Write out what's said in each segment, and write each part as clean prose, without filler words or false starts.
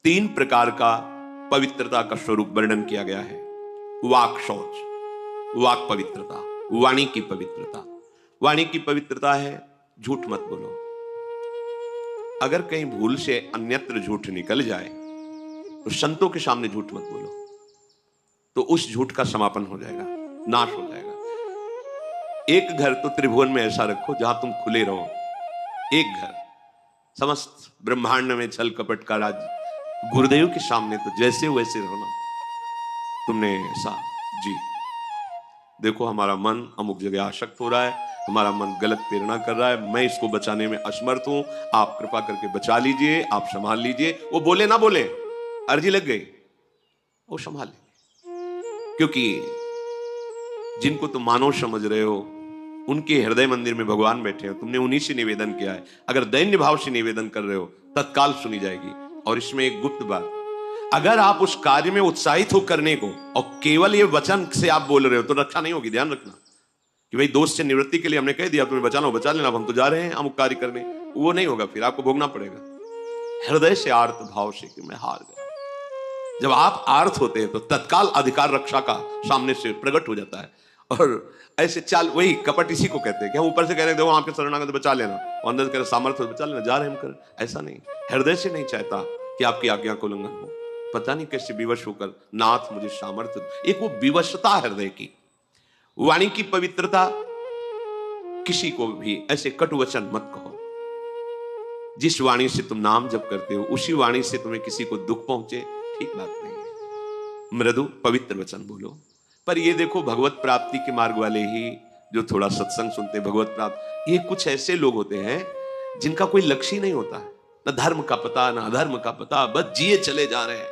तीन प्रकार का पवित्रता का स्वरूप वर्णन किया गया है। वाक शौच, वाक पवित्रता, वाणी की पवित्रता। वाणी की पवित्रता है झूठ मत बोलो। अगर कहीं भूल से अन्यत्र झूठ निकल जाए तो संतों के सामने झूठ मत बोलो, तो उस झूठ का समापन हो जाएगा, नाश हो जाएगा। एक घर तो त्रिभुवन में ऐसा रखो जहां तुम खुले रहो। एक घर, समस्त ब्रह्मांड में छल कपट का राज गुरुदेव के सामने तो जैसे वैसे रहना। तुमने ऐसा जी देखो हमारा मन अमुक जगह आसक्त हो रहा है, हमारा मन गलत प्रेरणा कर रहा है, मैं इसको बचाने में असमर्थ हूं, आप कृपा करके बचा लीजिए, आप संभाल लीजिए। वो बोले ना बोले, अर्जी लग गई, वो संभाल लेंगे। क्योंकि जिनको तुम मानव समझ रहे हो उनके हृदय मंदिर में भगवान बैठे हो, तुमने उन्हीं से निवेदन किया है। अगर दैन्य भाव से निवेदन कर रहे हो तत्काल सुनी जाएगी। और इसमें एक गुप्त बात, अगर आप उस कार्य में उत्साहित हो करने को और केवल ये वचन से आप बोल रहे हो तो रक्षा नहीं होगी। ध्यान रखना कि भाई दोष से निवृत्ति के लिए हमने कह दिया तुम्हें बचाना हो बचा लेना, अब हम तो जा रहे हैं अमुक कार्य करने, वो नहीं होगा, फिर आपको भोगना पड़ेगा। हृदय से आर्त भाव से कि मैं हार गया। जब आप आर्त होते हैं तो तत्काल अधिकार रक्षा का सामने से प्रकट हो जाता है। और ऐसे चाल, वही कपट इसी को कहते हैं कि हम ऊपर से कह रहे हैं देखो आपके शरणागत बचा लेना, और अंदर कह रहे सामर्थ्य बचा लेना, जा रहे हम कर। ऐसा नहीं, हृदय से नहीं चाहता कि आपकी आज्ञा को उल्लंघन हो। पता नहीं कैसे विवश होकर नाथ मुझे सामर्थ्य, एक वो विवशता हृदय की। वाणी की पवित्रता, किसी को भी ऐसे कटु वचन मत कहो। जिस वाणी से तुम नाम जप करते हो उसी वाणी से तुम्हें किसी को दुख पहुंचे, ठीक बात नहीं है। मृदु पवित्र वचन बोलो। पर ये देखो भगवत प्राप्ति के मार्ग वाले ही जो थोड़ा सत्संग सुनते हैं, भगवत प्राप्त, ये कुछ ऐसे लोग होते हैं जिनका कोई लक्ष्य ही नहीं होता है, न धर्म का पता न अधर्म का पता, बस जिए चले जा रहे हैं,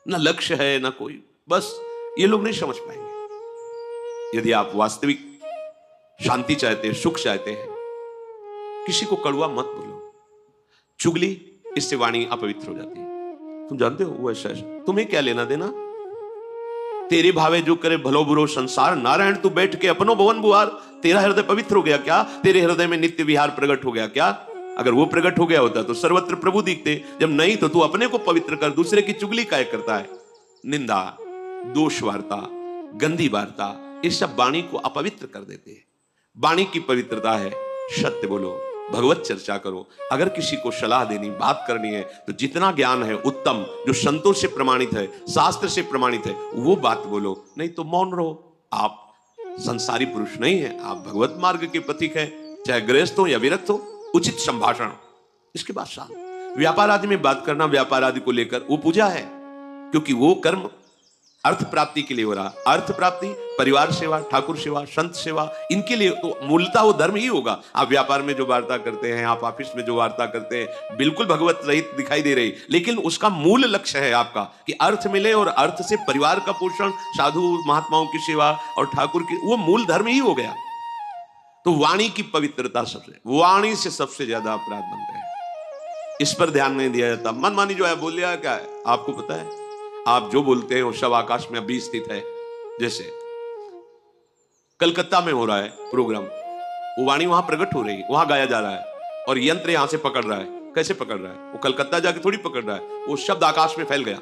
न लक्ष्य है न कोई, बस ये लोग नहीं समझ पाएंगे। यदि आप वास्तविक शांति चाहते हैं, सुख चाहते हैं, किसी को कड़वा मत बोलो। चुगली, इससे वाणी अपवित्र हो जाती है। तुम जानते हो वो ऐसा, तुम्हें क्या लेना देना, तेरे भावे जो करे भलो बुरो संसार, नारायण तू बैठ के अपनो भवन बुहार। तेरा हृदय पवित्र हो गया क्या? तेरे हृदय में नित्य विहार प्रकट हो गया क्या? अगर वो प्रकट हो गया होता तो सर्वत्र प्रभु दिखते। जब नहीं तो तू अपने को पवित्र कर, दूसरे की चुगली काय करता है? निंदा, दोष वार्ता, गंदी वार्ता, ये सब वाणी को अपवित्र कर देते हैं। वाणी की पवित्रता है सत्य बोलो, भगवत चर्चा करो। अगर किसी को सलाह देनी, बात करनी है तो जितना ज्ञान है उत्तम, जो संतों से प्रमाणित है, शास्त्र से प्रमाणित है, वो बात बोलो। नहीं तो मौन रहो। आप संसारी पुरुष नहीं है, आप भगवत मार्ग के पथिक हैं, चाहे गृहस्थ हो या विरक्त हो। उचित संभाषण, इसके बाद शांत। व्यापार आदि में बात करना, व्यापार आदि को लेकर, वो पूजा है, क्योंकि वो कर्म अर्थ प्राप्ति के लिए हो रहा। अर्थ प्राप्ति, परिवार सेवा, ठाकुर सेवा, संत सेवा, इनके लिए तो मूलतः वो धर्म ही होगा। आप व्यापार में जो वार्ता करते हैं, आप ऑफिस में जो वार्ता करते हैं, बिल्कुल भगवत रहित दिखाई दे रही, लेकिन उसका मूल लक्ष्य है आपका कि अर्थ मिले, और अर्थ से परिवार का पोषण, साधु महात्माओं की सेवा और ठाकुर की, वो मूल धर्म ही हो गया। तो वाणी की पवित्रता, सबसे वाणी से सबसे ज्यादा अपराध बनते हैं। इस पर ध्यान नहीं दिया जाता। मनमानी जो है बोल लिया, क्या है आपको पता है? आप जो बोलते हैं वो सब आकाश में अभी स्थित है। जैसे कलकत्ता में हो रहा है प्रोग्राम, वो वाणी वहां प्रकट हो रही है, वहां गाया जा रहा है, और यंत्र यहां से पकड़ रहा है। कैसे पकड़ रहा है? वो कलकत्ता जाके थोड़ी पकड़ रहा है, वो शब्द आकाश में फैल गया।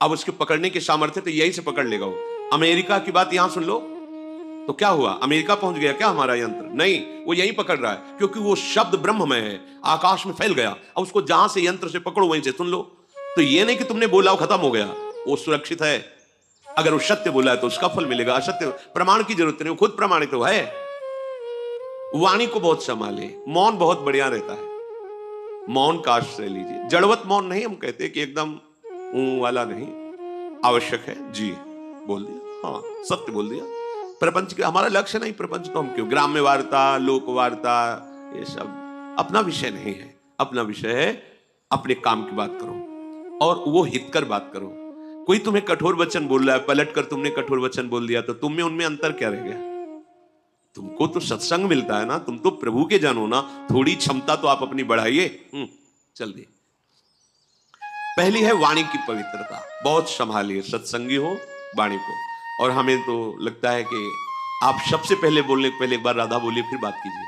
अब उसके पकड़ने की सामर्थ्य तो यहीं से पकड़ लेगा वो। अमेरिका की बात यहां सुन लो तो क्या हुआ? अमेरिका पहुंच गया क्या हमारा यंत्र? नहीं, वो यहीं पकड़ रहा है, क्योंकि वो शब्द ब्रह्ममय है, आकाश में फैल गया। अब उसको जहां से यंत्र से पकड़ो वहीं से सुन लो। तो ये नहीं कि तुमने बोला वो खत्म हो गया, वो सुरक्षित है। अगर वो सत्य बोला है तो उसका फल मिलेगा, असत्य प्रमाण की जरूरत नहीं, वो खुद प्रमाणित तो है। वाणी को बहुत संभाले। मौन बहुत बढ़िया रहता है, मौन का आश्रय लीजिए। जड़वत मौन नहीं, हम कहते कि एकदम वाला नहीं, आवश्यक है जी बोल दिया, हाँ सत्य बोल दिया। प्रपंच के हमारा लक्ष्य नहीं, प्रपंच तो हम क्यों, ग्राम्य वार्ता, लोक वार्ता, ये सब अपना विषय नहीं है। अपना विषय है अपने काम की बात करो, और वो हितकर बात करो। कोई तुम्हें कठोर वचन बोल रहा है, पलट कर तुमने कठोर वचन बोल दिया, तो तुम में उनमें अंतर क्या रह गया? तुमको तो सत्संग मिलता है ना, तुम तो प्रभु के जन हो ना, थोड़ी क्षमता तो आप अपनी बढ़ाइए। चल दी। पहली है वाणी की पवित्रता, बहुत संभालिए, सत्संगी हो वाणी को। और हमें तो लगता है कि आप सबसे पहले बोलने के पहले एक बार राधा बोलिए, फिर बात कीजिए।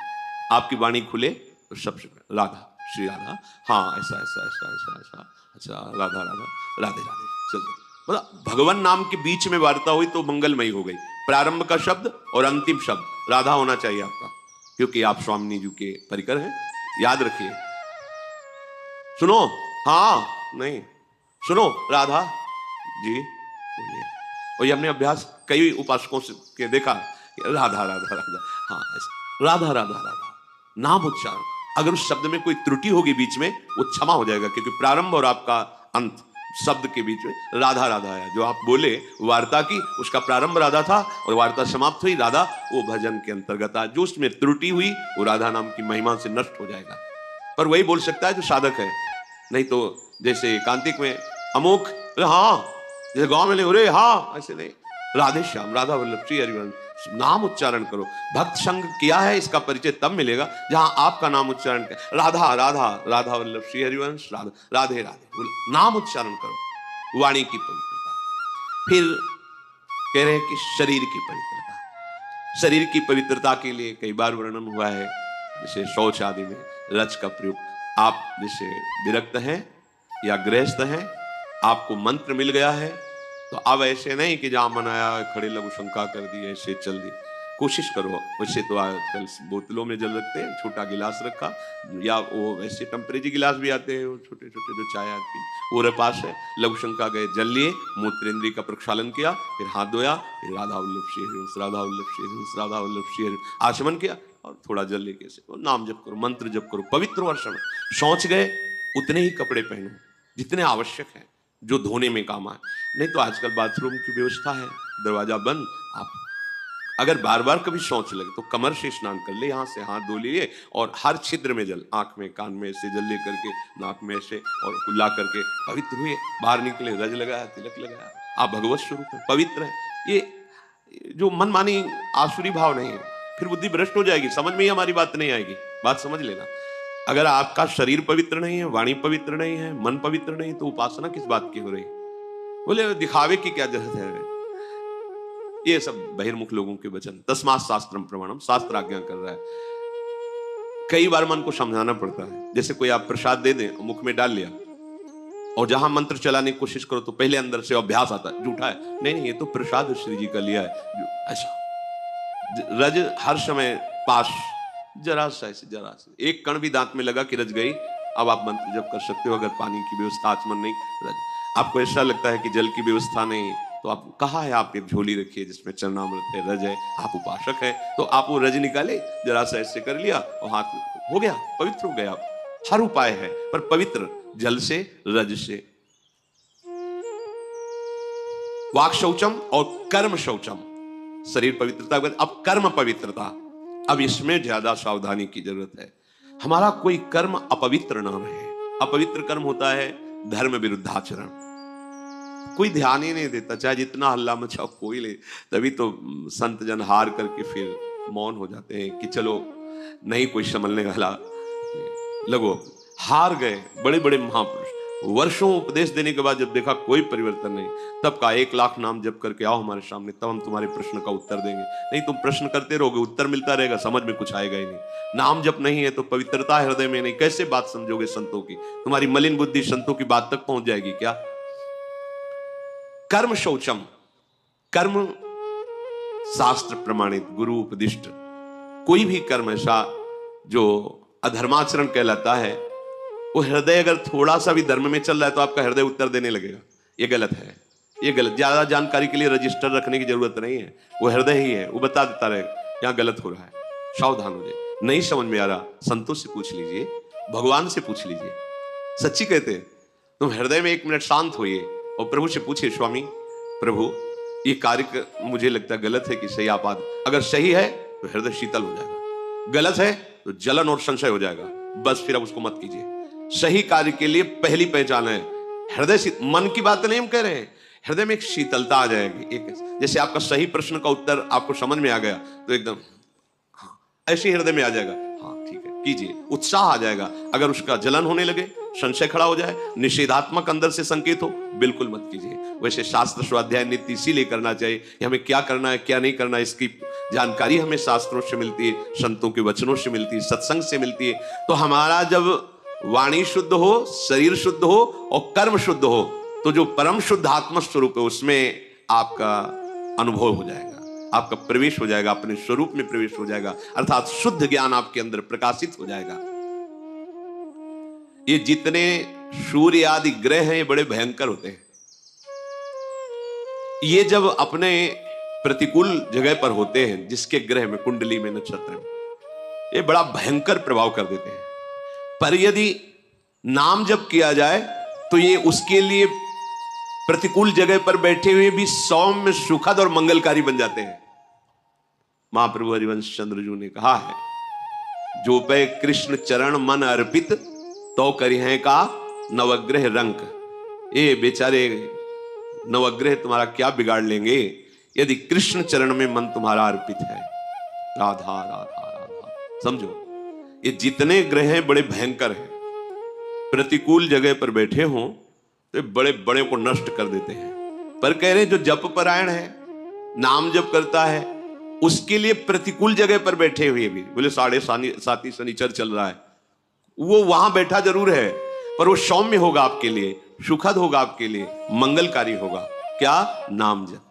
आपकी वाणी खुले तो सबसे राधा श्री राधा, हाँ ऐसा ऐसा ऐसा ऐसा ऐसा, अच्छा राधा राधा, राधे राधे, चलते। मतलब भगवान नाम के बीच में वार्ता हुई तो मंगलमयी हो गई। प्रारंभ का शब्द और अंतिम शब्द राधा होना चाहिए आपका, क्योंकि आप स्वामी जी के परिकर हैं, याद रखिए। सुनो, हाँ नहीं, सुनो राधा जी बोलिए। और ये हमने अभ्यास कई उपासकों से के देखा, राधा राधा राधा, हाँ ऐसे राधा राधा राधा नाम उच्चारण। अगर उस शब्द में कोई त्रुटि होगी बीच में, वो क्षमा हो जाएगा, क्योंकि प्रारंभ और आपका अंत शब्द के बीच में राधा राधा आया। जो आप बोले वार्ता की, उसका प्रारंभ राधा था और वार्ता समाप्त हुई राधा, वो भजन के अंतर्गत आ। जो उसमें त्रुटि हुई वो राधा नाम की महिमा से नष्ट हो जाएगा। पर वही बोल सकता है जो साधक है, नहीं तो जैसे कांतिक में अमुक, हाँ, जैसे गांव में ले, अरे हाँ, ऐसे नहीं। राधे श्याम, राधा वल्लभ, श्री हरिवंश, नाम उच्चारण करो। भक्त संग किया है इसका परिचय तब मिलेगा जहां आपका नाम उच्चारण कर, राधा राधा, राधा वल्लभ, श्री हरिवंश, राधा राधे राधे, नाम उच्चारण करो। वाणी की पवित्रता। फिर कह रहे हैं कि शरीर की पवित्रता। शरीर की पवित्रता के लिए कई बार वर्णन हुआ है, जैसे शौच आदि में रज का प्रयोग। आप जैसे विरक्त हैं या गृहस्थ हैं, आपको मंत्र मिल गया है, तो अब ऐसे नहीं कि जहां मन आया खड़े लघु शंका कर दी, ऐसे चल दी। कोशिश करो। वैसे तो आजकल बोतलों में जल रखते हैं, छोटा गिलास रखा, या वो वैसे टेम्परेरी गिलास भी आते हैं, वो छोटे छोटे जो चाय आती है, वो पास है। लघु शंका गए, जल लिए, मूत्रेंद्रिय का प्रक्षालन किया, फिर हाथ धोया, फिर राधा वल्लभ श्री हरिवंश, राधा वल्लभ श्री हरिवंश, राधा वल्लभ श्री हरिवंश, आचमन किया और थोड़ा जल लेके से नाम जप करो, मंत्र जप करो, पवित्र वर्षण। शौच गए, उतने ही कपड़े पहनो जितने आवश्यक है, जो धोने में काम आए। नहीं तो आजकल बाथरूम की व्यवस्था है, दरवाजा बंद, आप अगर बार बार कभी शौच लगे तो कमर से स्नान कर ले, यहाँ से हाथ धो लिए और हर छिद्र में जल, आंख में, कान में ऐसे जल ले करके, नाक में ऐसे और कुल्ला करके पवित्र हुए, बाहर निकले, रज लगाया, तिलक लगाया, आप भगवत स्वरूप है, पवित्र है। ये जो मनमानी आसुरी भाव नहीं है, फिर बुद्धि भ्रष्ट हो जाएगी, समझ में ही हमारी बात नहीं आएगी। बात समझ लेना, अगर आपका शरीर पवित्र नहीं है, वाणी पवित्र नहीं है, मन पवित्र नहीं, तो उपासना किस बात की हो रही? बोले दिखावे की क्या जरूरत है? ये सब बहिर्मुख लोगों के वचन। तस्मात् शास्त्रम प्रमाणम, शास्त्र आज्ञा कर रहा है। कई बार मन को समझाना पड़ता है। जैसे कोई आप प्रसाद दे दें, मुख में डाल लिया, और जहां मंत्र चलाने की कोशिश करो तो पहले अंदर से अभ्यास आता है, झूठा है, नहीं ये तो प्रसाद श्री जी का लिया है, ऐसा रज हर समय पास, जरा सा ऐसे, जरा सा एक कण भी दांत में लगा कि रज गई। अब आप मंत्र जप कर सकते हो, अगर पानी की व्यवस्था, आचमन नहीं, रज। आपको ऐसा लगता है कि जल की व्यवस्था नहीं, तो आप कहा है, आप एक झोली रखिए जिसमें चरणामृत है, रज है, आप उपासक है, तो आप वो रज निकाले, जरा सा ऐसे कर लिया और हाथ हो गया, पवित्र हो गया। हर उपाय है, पर पवित्र जल से, रज से। वाक शौचम और कर्म शौचम, शरीर पवित्रता। अब कर्म पवित्रता, अब इसमें ज्यादा सावधानी की जरूरत है। हमारा कोई कर्म अपवित्र ना रहे। अपवित्र कर्म होता है धर्म विरुद्धाचरण, कोई ध्यान ही नहीं देता, चाहे जितना हल्ला मचाओ कोई ले। तभी तो संत जन हार करके फिर मौन हो जाते हैं कि चलो नहीं कोई संभलने वाला, लगो हार गए। बड़े बड़े महापुरुष वर्षों उपदेश देने के बाद जब देखा कोई परिवर्तन नहीं, तब का 1 लाख नाम जप करके आओ हमारे सामने, तब हम तुम्हारे प्रश्न का उत्तर देंगे। नहीं तुम प्रश्न करते रहोगे, उत्तर मिलता रहेगा, समझ में कुछ आएगा ही नहीं। नाम जप नहीं है तो पवित्रता हृदय में नहीं, कैसे बात समझोगे संतों की? तुम्हारी मलिन बुद्धि संतों की बात तक पहुंच जाएगी क्या? कर्म शौचम, कर्म शास्त्र प्रमाणित, गुरु उपदिष्ट। कोई भी कर्म ऐसा जो अधर्माचरण कहलाता है, वो हृदय अगर थोड़ा सा भी धर्म में चल रहा है तो आपका हृदय उत्तर देने लगेगा, ये गलत है, ये गलत। ज्यादा जानकारी के लिए रजिस्टर रखने की जरूरत नहीं है, वो हृदय ही है, वो बता देता रहेगा यहाँ गलत हो रहा है, सावधान हो जाए। नहीं समझ में आ रहा, संतों से पूछ लीजिए, भगवान से पूछ लीजिए। सच्ची कहते हैं, तुम हृदय में 1 मिनट शांत होइए और प्रभु से पूछिए, स्वामी प्रभु ये कार्य मुझे लगता है गलत है कि सही? आप अगर सही है तो हृदय शीतल हो जाएगा, गलत है तो जलन और संशय हो जाएगा, बस फिर अब उसको मत कीजिए। सही कार्य के लिए पहली पहचान है हृदय। मन की बात नहीं हम कह रहे हैं, हृदय में एक शीतलता आ जाएगी। एक जैसे आपका सही प्रश्न का उत्तर आपको समझ में आ गया तो एकदम हाँ, ऐसे हृदय में आ जाएगा, हाँ ठीक है कीजिए, उत्साह आ जाएगा। अगर उसका जलन होने लगे, संशय खड़ा हो जाए, निषेधात्मक अंदर से संकेत हो, बिल्कुल मत कीजिए। वैसे शास्त्र स्वाध्याय नित्य इसीलिए करना चाहिए कि हमें क्या करना है क्या नहीं करना है, इसकी जानकारी हमें शास्त्रों से मिलती है, संतों के वचनों से मिलती है, सत्संग से मिलती है। तो हमारा जब वाणी शुद्ध हो, शरीर शुद्ध हो और कर्म शुद्ध हो, तो जो परम शुद्ध आत्म स्वरूप है उसमें आपका अनुभव हो जाएगा, आपका प्रवेश हो जाएगा, अपने स्वरूप में प्रवेश हो जाएगा, अर्थात शुद्ध ज्ञान आपके अंदर प्रकाशित हो जाएगा। ये जितने सूर्य आदि ग्रह हैं ये बड़े भयंकर होते हैं। ये जब अपने प्रतिकूल जगह पर होते हैं, जिसके ग्रह में, कुंडली में, नक्षत्र में, ये बड़ा भयंकर प्रभाव कर देते हैं। पर यदि नाम जप किया जाए तो ये उसके लिए प्रतिकूल जगह पर बैठे हुए भी सौम्य, सुखद और मंगलकारी बन जाते हैं। महाप्रभु हरिवंश चंद्र जी ने कहा है, जो पे कृष्ण चरण मन अर्पित तो करिहे का नवग्रह रंक। ये बेचारे नवग्रह तुम्हारा क्या बिगाड़ लेंगे यदि कृष्ण चरण में मन तुम्हारा अर्पित है। राधा राधा राधा, समझो ये जितने ग्रह हैं बड़े भयंकर हैं। प्रतिकूल जगह पर बैठे हों तो बड़े बड़े को नष्ट कर देते हैं। पर कह रहे जो जप परायण है, नाम जप करता है, उसके लिए प्रतिकूल जगह पर बैठे हुए भी, बोले 7.5 शनिचर चल रहा है, वो वहां बैठा जरूर है पर वो सौम्य होगा आपके लिए, सुखद होगा आपके लिए, मंगलकारी होगा। क्या? नाम जप।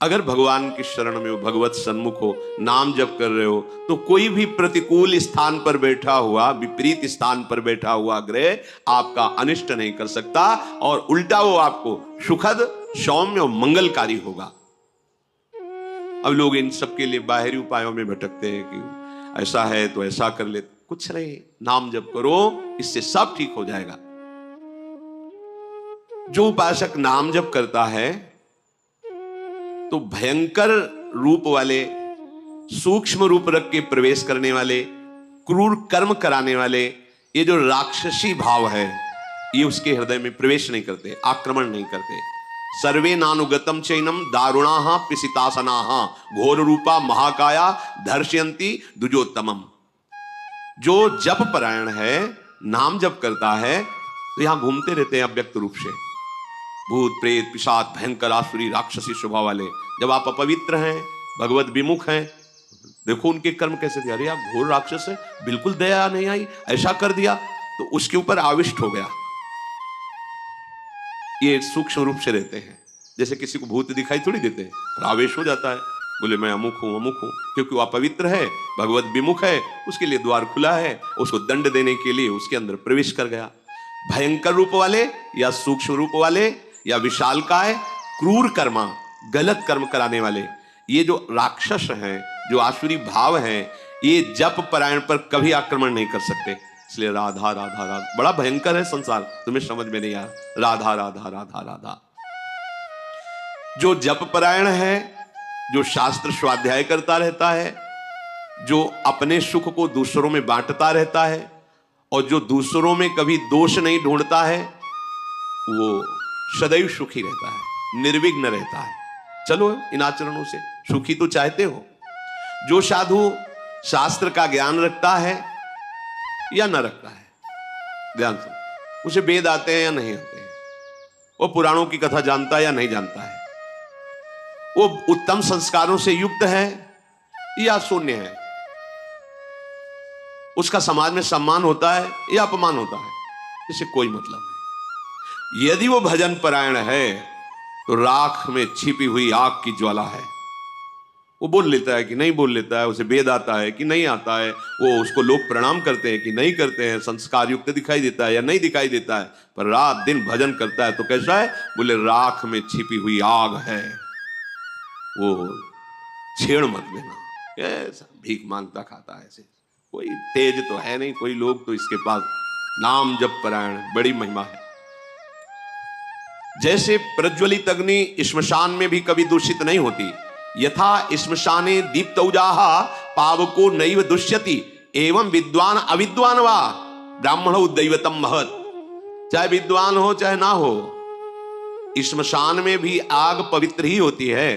अगर भगवान की शरण में हो, भगवत सन्मुख हो, नाम जप कर रहे हो, तो कोई भी प्रतिकूल स्थान पर बैठा हुआ, विपरीत स्थान पर बैठा हुआ ग्रह आपका अनिष्ट नहीं कर सकता, और उल्टा वो आपको सुखद, सौम्य और मंगलकारी होगा। अब लोग इन सब के लिए बाहरी उपायों में भटकते हैं कि ऐसा है तो ऐसा कर ले। कुछ नहीं, नाम जप करो, इससे सब ठीक हो जाएगा। जो उपासक नाम जप करता है तो भयंकर रूप वाले, सूक्ष्म रूप रख के प्रवेश करने वाले, क्रूर कर्म कराने वाले, ये जो राक्षसी भाव है ये उसके हृदय में प्रवेश नहीं करते, आक्रमण नहीं करते। सर्वे नानुगतम चैनम दारुणाः पिसितासनाः घोर रूपा महाकाया धर्षयन्ति द्विजोत्तमम। जो जप परायण है, नाम जप करता है, तो यहां घूमते रहते हैं अव्यक्त रूप से भूत प्रेत पिशाच भयंकर आसुरी राक्षसी स्वभाव वाले। जब आप अपवित्र हैं, भगवत विमुख हैं, देखो उनके कर्म कैसे थे। अरे आप घोर राक्षस है, बिल्कुल दया नहीं आई, ऐसा कर दिया, तो उसके ऊपर आविष्ट हो गया। ये सूक्ष्म रूप से रहते हैं। जैसे किसी को भूत दिखाई थोड़ी देते हैं, पर आवेश हो जाता है, बोले मैं अमुक हूं अमुक हूं, क्योंकि वो अपवित्र है, भगवत विमुख है, उसके लिए द्वार खुला है, उसको दंड देने के लिए उसके अंदर प्रवेश कर गया। भयंकर रूप वाले या सूक्ष्म रूप वाले या विशालकाय, क्रूर कर्मा, गलत कर्म कराने वाले, ये जो राक्षस हैं, जो आसुरी भाव हैं, ये जप परायण पर कभी आक्रमण नहीं कर सकते। इसलिए राधा राधा राधा बड़ा भयंकर है संसार, तुम्हें समझ में नहीं आ। राधा राधा राधा राधा। जो जप परायण है, जो शास्त्र स्वाध्याय करता रहता है, जो अपने सुख को दूसरों में बांटता रहता है, और जो दूसरों में कभी दोष नहीं ढूंढता है, वो सदैव सुखी रहता है, निर्विघ्न रहता है। चलो इन आचरणों से सुखी तो चाहते हो। जो साधु शास्त्र का ज्ञान रखता है या न रखता है, ध्यान से, उसे वेद आते हैं या नहीं आते हैं, वो पुराणों की कथा जानता है या नहीं जानता है, वो उत्तम संस्कारों से युक्त है या शून्य है, उसका समाज में सम्मान होता है या अपमान होता है, इससे कोई मतलब नहीं। यदि वो भजन परायण है तो राख में छिपी हुई आग की ज्वाला है। वो बोल लेता है कि नहीं बोल लेता है, उसे वेद आता है कि नहीं आता है, वो उसको लोग प्रणाम करते हैं कि नहीं करते हैं, संस्कार युक्त दिखाई देता है या नहीं दिखाई देता है, पर रात दिन भजन करता है तो कैसा है? बोले राख में छिपी हुई आग है, वो छेड़ मत लेना। ऐसा भीख मांगता खाता है, ऐसे कोई तेज तो है नहीं, कोई लोग तो इसके पास नाम जप परायण, बड़ी महिमा है। जैसे प्रज्वलित अग्नि श्मशान में भी कभी दूषित नहीं होती, यथा श्मशाने दीप्तौजाः पावको नैव दुष्यति एवं विद्वान अविद्वान वा ब्राह्मणो दैवतम महत्। चाहे विद्वान हो चाहे ना हो, श्मशान में भी आग पवित्र ही होती है,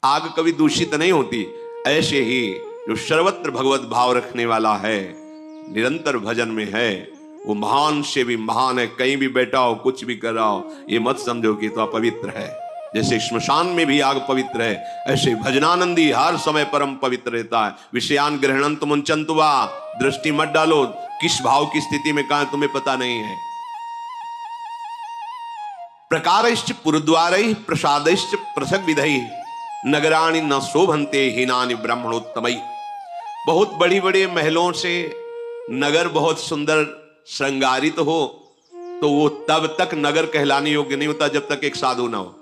आग कभी दूषित नहीं होती। ऐसे ही जो सर्वत्र भगवत भाव रखने वाला है, निरंतर भजन में है, वो महान से भी महान है। कहीं भी बैठा हो, कुछ भी कर रहा हो, ये मत समझो कि तो अपवित्र है। जैसे श्मशान में भी आग पवित्र है, ऐसे भजनानंदी हर समय परम पवित्र रहता है। विषयान ग्रहणंत मुंचंतु वा, दृष्टि मत डालो, किस भाव की स्थिति में कहा तुम्हें पता नहीं है। प्रकारश्च पुरद्वारै प्रसादैश्च पृथक विधै, नगराणि न शोभन्ते हीनानि ब्राह्मणोत्तमै। बहुत बड़ी बड़ी महलों से नगर बहुत सुंदर श्रृंगारित हो तो वो तब तक नगर कहलाने योग्य नहीं होता जब तक एक साधु ना हो।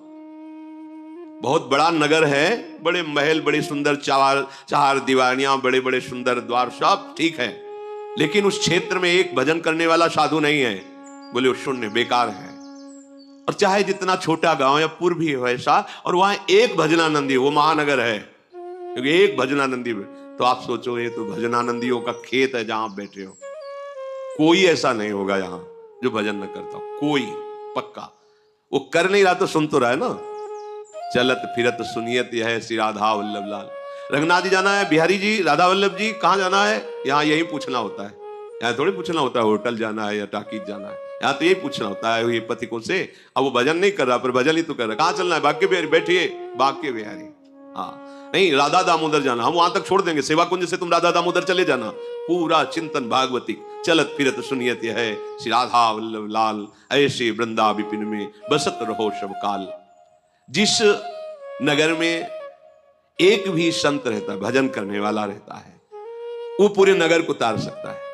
बहुत बड़ा नगर है, बड़े महल, बड़े सुंदर चार दीवारियां, बड़े बड़े सुंदर द्वार, सब ठीक है, लेकिन उस क्षेत्र में एक भजन करने वाला साधु नहीं है, बोले वो शून्य, बेकार है। और चाहे जितना छोटा गांव या पुर भी हो ऐसा, और वहां एक भजनानंदी, वो महानगर है, क्योंकि एक भजनानंदी। तो आप सोचो ये तो भजनानंदियों का खेत है जहां आप बैठे हो। कोई ऐसा नहीं होगा यहां जो भजन न करता हो, कोई पक्का। वो कर नहीं रहा तो सुन तो रहा है ना। चलत फिरत सुनियत यह श्री राधा वल्लभ लाल। रंगनाथ जी जाना है, बिहारी जी, राधा वल्लभ जी कहाँ जाना है, यहाँ यही पूछना होता है। यहाँ थोड़ी पूछना होता है होटल जाना है या टाकीज जाना है, यहाँ तो यही पूछना होता है ये पथिकों से। अब वो भजन नहीं कर रहा पर भजन ही तो कर रहा है। कहाँ चलना है, बाके बिहारी, बैठिए बाके बिहारी। हाँ नहीं, राधा दामोदर जाना, हम वहां तक छोड़ देंगे, सेवा कुंज से तुम राधा दामोदर चले जाना। पूरा चिंतन भागवती, चलत फिरत सुनियत है श्री राधा वल्लभ लाल, ऐसे वृंदा विपिन में बसत रहो सब काल। जिस नगर में एक भी संत रहता है, भजन करने वाला रहता है, वो पूरे नगर को तार सकता है।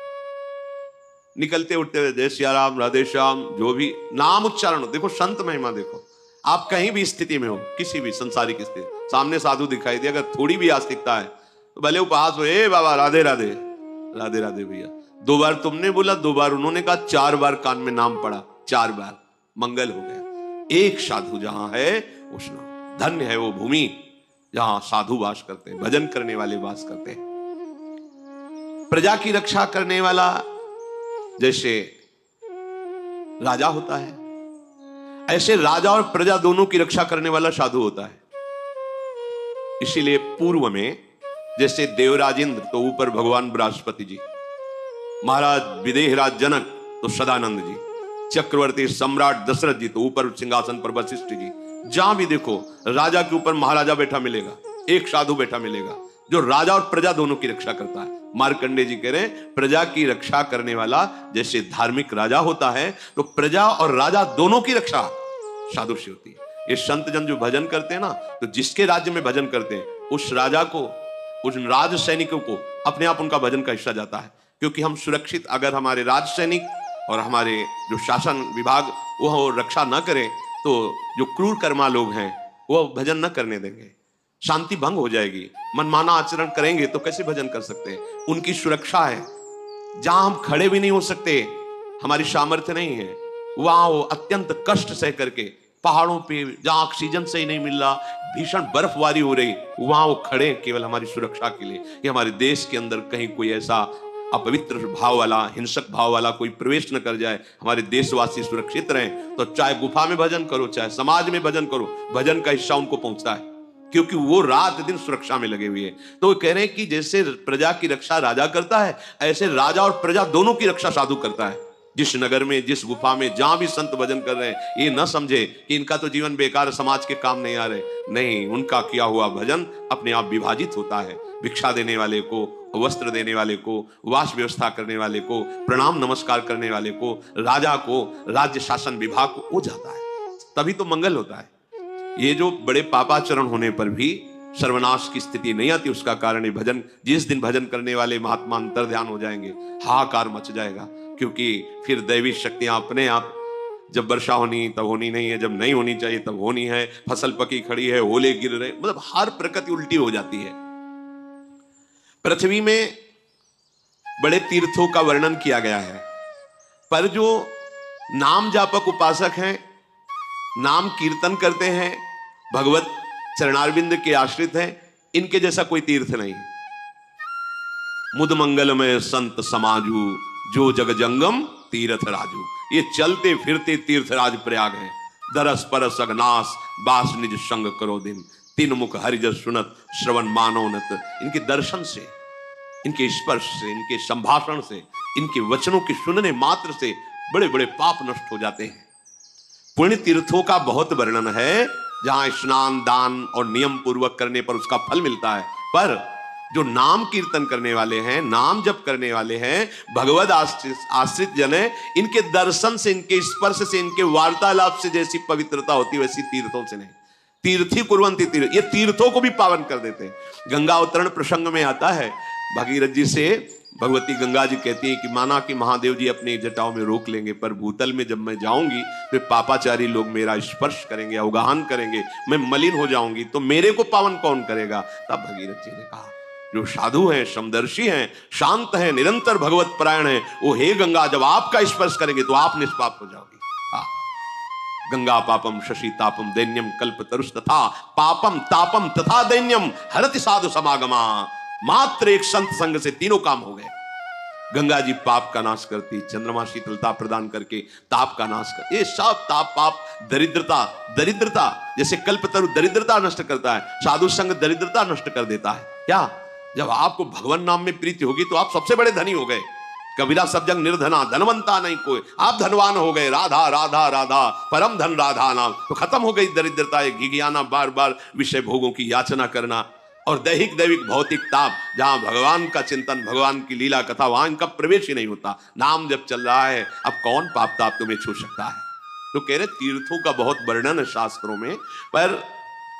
निकलते उठते हुए जय सिया राम, राधे श्याम, जो भी नाम उच्चारण हो, देखो संत महिमा देखो। आप कहीं भी स्थिति में हो, किसी भी संसारिक स्थिति, सामने साधु दिखाई दे, अगर थोड़ी भी आस्तिकता है तो भले उपहास हो, ए बाबा राधे राधे, राधे राधे भैया। 2 बार तुमने बोला, 2 बार उन्होंने कहा, 4 बार कान में नाम पड़ा, 4 बार मंगल हो गया। एक साधु जहां है उसमें धन्य है वो भूमि जहां साधु वास करते हैं, भजन करने वाले वास करते हैं। प्रजा की रक्षा करने वाला जैसे राजा होता है, ऐसे राजा और प्रजा दोनों की रक्षा करने वाला साधु होता है। इसीलिए पूर्व में जैसे देवराज इंद्र तो ऊपर भगवान बृहस्पति जी, महाराज विदेहराज जनक तो सदानंद जी, चक्रवर्ती सम्राट दशरथ जी तो ऊपर सिंहासन पर वशिष्ठ जी। जहां भी देखो राजा के ऊपर महाराजा बैठा मिलेगा, एक साधु बैठा मिलेगा जो राजा और प्रजा दोनों की रक्षा करता है। मार्कंडे जी कह रहे हैं प्रजा की रक्षा करने वाला जैसे धार्मिक राजा होता है, तो प्रजा और राजा दोनों की रक्षा साधु से होती है। ये संत जन जो भजन करते हैं ना, तो जिसके राज्य में भजन करते हैं उस राजा को, उस राज सैनिकों को अपने आप उनका भजन का हिस्सा जाता है। क्योंकि हम सुरक्षित, अगर हमारे राज सैनिक और हमारे जो शासन विभाग वो रक्षा न करें तो जो क्रूर कर्मा लोग हैं वो भजन न करने देंगे, शांति भंग हो जाएगी। मनमाना आचरण करेंगे तो कैसे भजन कर सकते हैं। उनकी सुरक्षा है, जहां हम खड़े भी नहीं हो सकते, हमारी सामर्थ्य नहीं है, वहां वो अत्यंत कष्ट सह करके पहाड़ों पे जहां ऑक्सीजन सही नहीं मिल रहा, भीषण बर्फबारी हो रही, वहां वो खड़े केवल हमारी सुरक्षा के लिए कि हमारे देश के अंदर कहीं कोई ऐसा अपवित्र भाव वाला, हिंसक भाव वाला कोई प्रवेश न कर जाए, हमारे देशवासी सुरक्षित रहें। तो चाहे गुफा में भजन करो, चाहे समाज में भजन करो, भजन का हिस्सा उनको पहुंचता है, क्योंकि वो रात दिन सुरक्षा में लगे हुए हैं। तो वो कह रहे हैं कि जैसे प्रजा की रक्षा राजा करता है, ऐसे राजा और प्रजा दोनों की रक्षा साधु करता है। जिस नगर में, जिस गुफा में, जहां भी संत भजन कर रहे हैं, ये न समझे कि इनका तो जीवन बेकार, समाज के काम नहीं आ रहे। नहीं, उनका किया हुआ भजन अपने आप विभाजित होता है। भिक्षा देने वाले को, वस्त्र देने वाले को, वास व्यवस्था करने वाले को, प्रणाम नमस्कार करने वाले को, राजा को, राज्य शासन विभाग को हो जाता है, तभी तो मंगल होता है। ये जो बड़े पापाचरण होने पर भी सर्वनाश की स्थिति नहीं आती, उसका कारण ये भजन, जिस दिन भजन करने वाले महात्मा अंतर ध्यान हो जाएंगे, हाहाकार मच जाएगा। क्योंकि फिर दैवी शक्तियां अपने आप, जब वर्षा होनी तब होनी नहीं है, जब नहीं होनी चाहिए तब होनी है, फसल पकी खड़ी है, ओले गिर रहे, मतलब हर प्रकृति उल्टी हो जाती है। पृथ्वी में बड़े तीर्थों का वर्णन किया गया है, पर जो नाम जापक उपासक हैं, नाम कीर्तन करते हैं, भगवत चरणारविंद के आश्रित हैं, इनके जैसा कोई तीर्थ नहीं। मुद मंगलमय संत समाजू, जो जग जंगम तीर्थ राजू। ये चलते फिरते तीर्थराज प्रयाग है। दरस परस अगनास, बास निज संग करो दिन, तीन मुख हरिजस सुनत, श्रवण मानोनत। इनके दर्शन से, इनके स्पर्श से, इनके संभाषण से, इनके वचनों के सुनने मात्र से बड़े बड़े पाप नष्ट हो जाते हैं। पुण्य तीर्थों का बहुत वर्णन है, जहां स्नान दान और नियम पूर्वक करने पर उसका फल मिलता है, पर जो नाम कीर्तन करने वाले हैं, नाम जप करने वाले हैं, भगवद आश्रित जन है, इनके दर्शन से, इनके स्पर्श से, इनके वार्तालाप से जैसी पवित्रता होती वैसी तीर्थों से नहीं। तीर्थी कुर्वंती तीर्थ, ये तीर्थों को भी पावन कर देते हैं। गंगा अवतरण प्रसंग में आता है, भगीरथ जी से भगवती गंगा जी कहती है कि माना कि महादेव जी अपनी जटाओं में रोक लेंगे, पर भूतल में जब मैं जाऊंगी तो पापाचारी लोग मेरा स्पर्श करेंगे, अवगाहन करेंगे, मैं मलिन हो जाऊंगी, तो मेरे को पावन कौन करेगा। तब भगीरथ जी ने कहा, जो साधु हैं, समदर्शी हैं, शांत हैं, निरंतर भगवत परायण हैं, वो हे गंगा जब आपका स्पर्श करेंगे तो आप निष्पाप हो जाओगे। गंगा पापम शशि तापम दैन्यम कल्प तरुष तथा पापम तापम तथा दैन्यम हरति साधु समागमा। मात्र एक संत संग से तीनों काम हो गए। गंगा जी पाप का नाश करती, चंद्रमा शीतलता प्रदान करके ताप का नाश कर, ये सब ताप पाप दरिद्रता जैसे कल्पतरु दरिद्रता नष्ट करता है, साधु संग दरिद्रता नष्ट कर देता है। क्या जब आपको भगवान नाम में प्रीति होगी तो आप सबसे बड़े धनी हो गए। कबीरा सब जंग निर्धना, धनवंता नहीं कोई, आप धनवान हो गए। राधा राधा राधा परम धन राधा नाम, तो खत्म हो गई दरिद्रता, घिघियाना, बार बार विषय भोगों की याचना करना और दैहिक दैविक भौतिक ताप। जहां भगवान का चिंतन, भगवान की लीला कथा, वहां इनका प्रवेश ही नहीं होता। नाम जब चल रहा है, अब कौन पाप ताप तुम्हें छू सकता है। तो कह रहे तीर्थों का बहुत वर्णन है शास्त्रों में, पर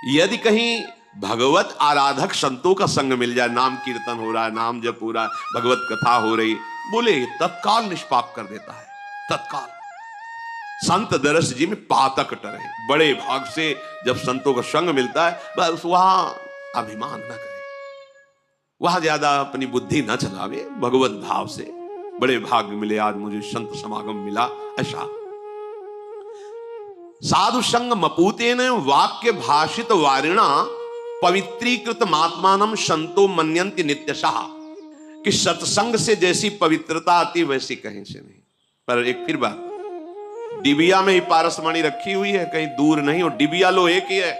यदि कहीं भगवत आराधक संतों का संग मिल जाए, नाम कीर्तन हो रहा है, नाम जप हो रहा है, भगवत कथा हो रही, बोले तत्काल निष्पाप कर देता है। तत्काल संत दरस जी में पातक टरे, बड़े भाग से जब संतों का संग मिलता है, बस वहां अभिमान न करे, वहां ज्यादा अपनी बुद्धि न चलावे, भगवत भाव से बड़े भाग्य मिले, आज मुझे संत समागम मिला, ऐसा। साधु संग मपूतेन वाक्य भाषित वारिणा पवित्रीकृत महात्मानम संतो मन्यन्ति नित्यशः, कि सत्संग से जैसी पवित्रता आती वैसी कहीं से नहीं। पर एक फिर बात, डिबिया में ही पारसमणि रखी हुई है, कहीं दूर नहीं, और डिबिया लोहे की है,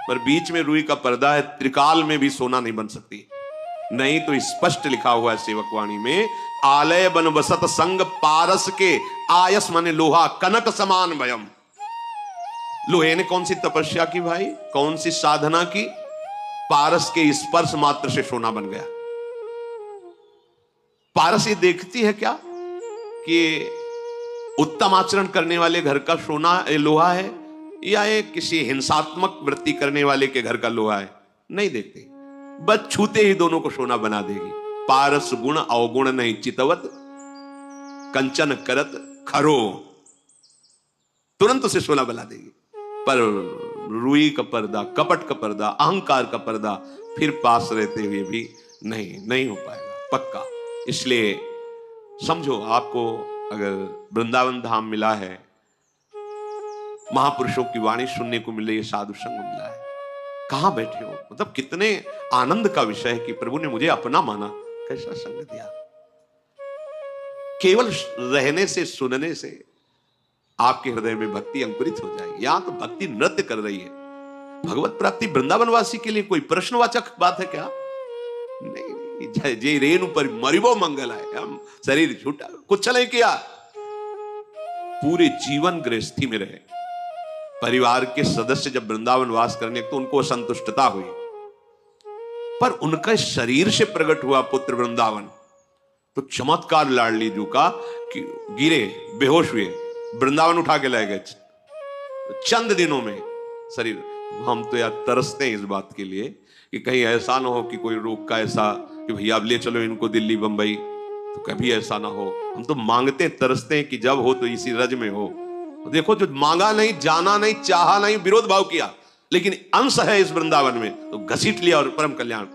पर बीच में रुई का पर्दा है, त्रिकाल में भी सोना नहीं बन सकती। नहीं तो स्पष्ट लिखा हुआ है सेवकवाणी में, आलय बन वसत संग पारस के आयस मने लोहा कनक समान भयम। लोहे ने कौन सी तपस्या की भाई, कौन सी साधना की, पारस के स्पर्श मात्र से सोना बन गया। पारस ये देखती है क्या कि उत्तम आचरण करने वाले घर का सोना लोहा है या ये किसी हिंसात्मक वृत्ति करने वाले के घर का लोहा है, नहीं देखती, बस छूते ही दोनों को सोना बना देगी। पारस गुण अवगुण नहीं चितवत कंचन करत खरो, तुरंत उसे सोना बना देगी। पर रुई का पर्दा, कपट का पर्दा, अहंकार का पर्दा फिर पास रहते हुए भी नहीं हो पाएगा पक्का। इसलिए समझो, आपको अगर वृंदावन धाम मिला है, महापुरुषों की वाणी सुनने को मिल रही है, साधु संग मिला है, कहां बैठे हो, मतलब कितने आनंद का विषय है कि प्रभु ने मुझे अपना माना, कैसा संग दिया। केवल रहने से, सुनने से आपके हृदय में भक्ति अंकुरित हो जाएगी। यहां तो भक्ति नृत्य कर रही है। भगवत प्राप्ति वृंदावनवासी के लिए कोई प्रश्नवाचक बात है क्या? नहीं, जय रेणु पर मरिबो मंगल है, हम शरीर छूटा कुछ नहीं किया, पूरे जीवन गृहस्थी में रहे। परिवार के सदस्य जब वृंदावन वास करने तो उनको असंतुष्टता हुई, पर उनका शरीर से प्रकट हुआ पुत्र वृंदावन, तो चमत्कार लाडली जू का कि गिरे, बेहोश हुए, वृंदावन उठा के लाए गए चंद दिनों में शरीर। हम तो यार तरसते हैं इस बात के लिए कि कहीं ऐसा ना हो कि कोई रोग का ऐसा कि भैया अब ले चलो इनको दिल्ली बंबई, तो कभी ऐसा ना हो। हम तो मांगते तरसते हैं कि जब हो तो इसी रज में हो। देखो, जो मांगा नहीं, जाना नहीं, चाहा नहीं, विरोध भाव किया, लेकिन अंश है इस वृंदावन में, तो घसीट लिया और परम कल्याण।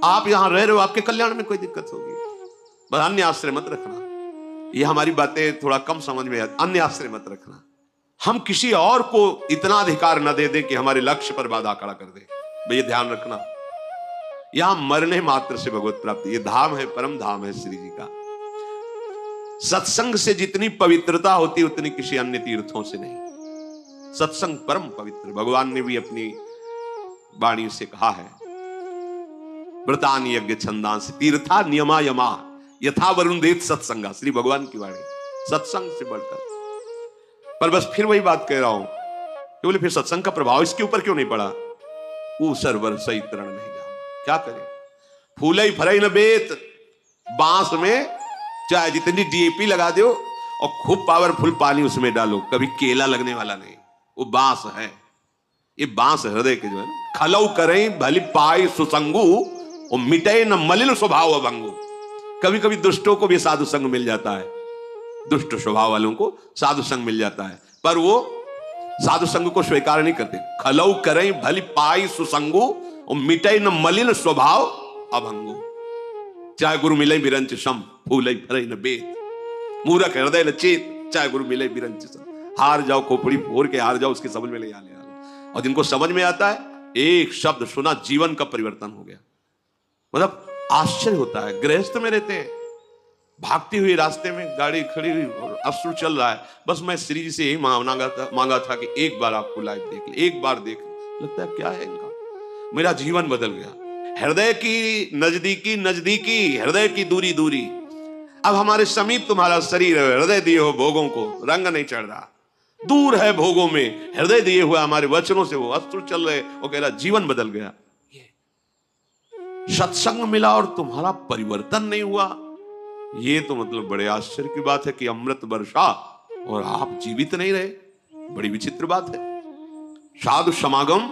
आप यहां रह रहे हो, आपके कल्याण में कोई दिक्कत होगी, बस अन्य आश्रय मत रखना। ये हमारी बातें थोड़ा कम समझ में आती, अन्य आश्रय मत रखना। हम किसी और को इतना अधिकार न दे दे कि हमारे लक्ष्य पर बाधा खड़ा कर दे, भैया ध्यान रखना। यहां मरने मात्र से भगवत प्राप्ति, ये धाम है, परम धाम है श्री जी का। सत्संग से जितनी पवित्रता होती उतनी किसी अन्य तीर्थों से नहीं। सत्संग परम पवित्र, भगवान ने भी अपनी वाणी से कहा है, व्रतान यज्ञ छंदांस तीर्था नियमा यमा यथा वरुण देत सत्संगा, श्री भगवान की वाणी, सत्संग से बढ़कर। पर बस फिर वही बात कह रहा हूं, कि बोले फिर सत्संग का प्रभाव इसके ऊपर क्यों नहीं पड़ा? ऊ सरवर सही तरण नहीं जाओ, क्या करे? फूले ही फरे न बेत, बांस में चाहे जितनी डीएपी लगा दो और खूब पावरफुल पानी उसमें डालो, कभी केला लगने वाला नहीं। वो बांस है, ये बांस हृदय के जो है ना, खलऊ करें भली पाई सुसंगु और मिटे न मलिन स्वभाव अभंगु। कभी कभी दुष्टों को भी साधु संग मिल जाता है, दुष्ट स्वभाव वालों को साधु संग मिल जाता है, पर वो साधु संग को स्वीकार नहीं करते। खलऊ करें भली पाई सुसंगु और मिटे न मलिन स्वभाव अभंगु। चाहे गुरु मिले बिरंच सम, फूले फरे न बेत, मूरख हृदय न चेत, चाहे गुरु मिले बिरंच सम। हार जाओ, खोपड़ी फोड़ के हार जाओ, उसके समझ में ले आने वाला। और जिनको समझ में आता है, एक शब्द सुना जीवन का परिवर्तन हो गया। मतलब आश्चर्य होता है। गृहस्थ में रहते हैं, भागती हुई रास्ते में गाड़ी खड़ी हुई और अश्रु चल रहा है, बस मैं श्री जी से यही मांगा था कि एक बार आपको लाइव देख ले, एक बार देख ले। लगता है क्या है इनका, मेरा जीवन बदल गया। हृदय की नजदीकी नजदीकी, हृदय की दूरी दूरी। अब हमारे समीप तुम्हारा शरीर है, हृदय दिए हो भोगों को, रंग नहीं चढ़ रहा, दूर है भोगों में, हृदय दिए हुए हमारे वचनों से वो अश्रु चल रहे, वो कह रहा जीवन बदल गया। सत्संग मिला और तुम्हारा परिवर्तन नहीं हुआ, ये तो मतलब बड़े आश्चर्य की बात है कि अमृत वर्षा और आप जीवित नहीं रहे। बड़ी विचित्र बात है। साधु समागम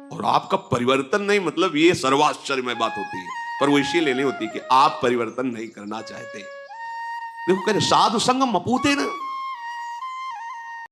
और आपका परिवर्तन नहीं, मतलब ये सर्वाश्चर्यमय बात होती है। पर वो इसीलिए नहीं होती कि आप परिवर्तन नहीं करना चाहते। देखो कह रहे साधु संगम मपूते ना,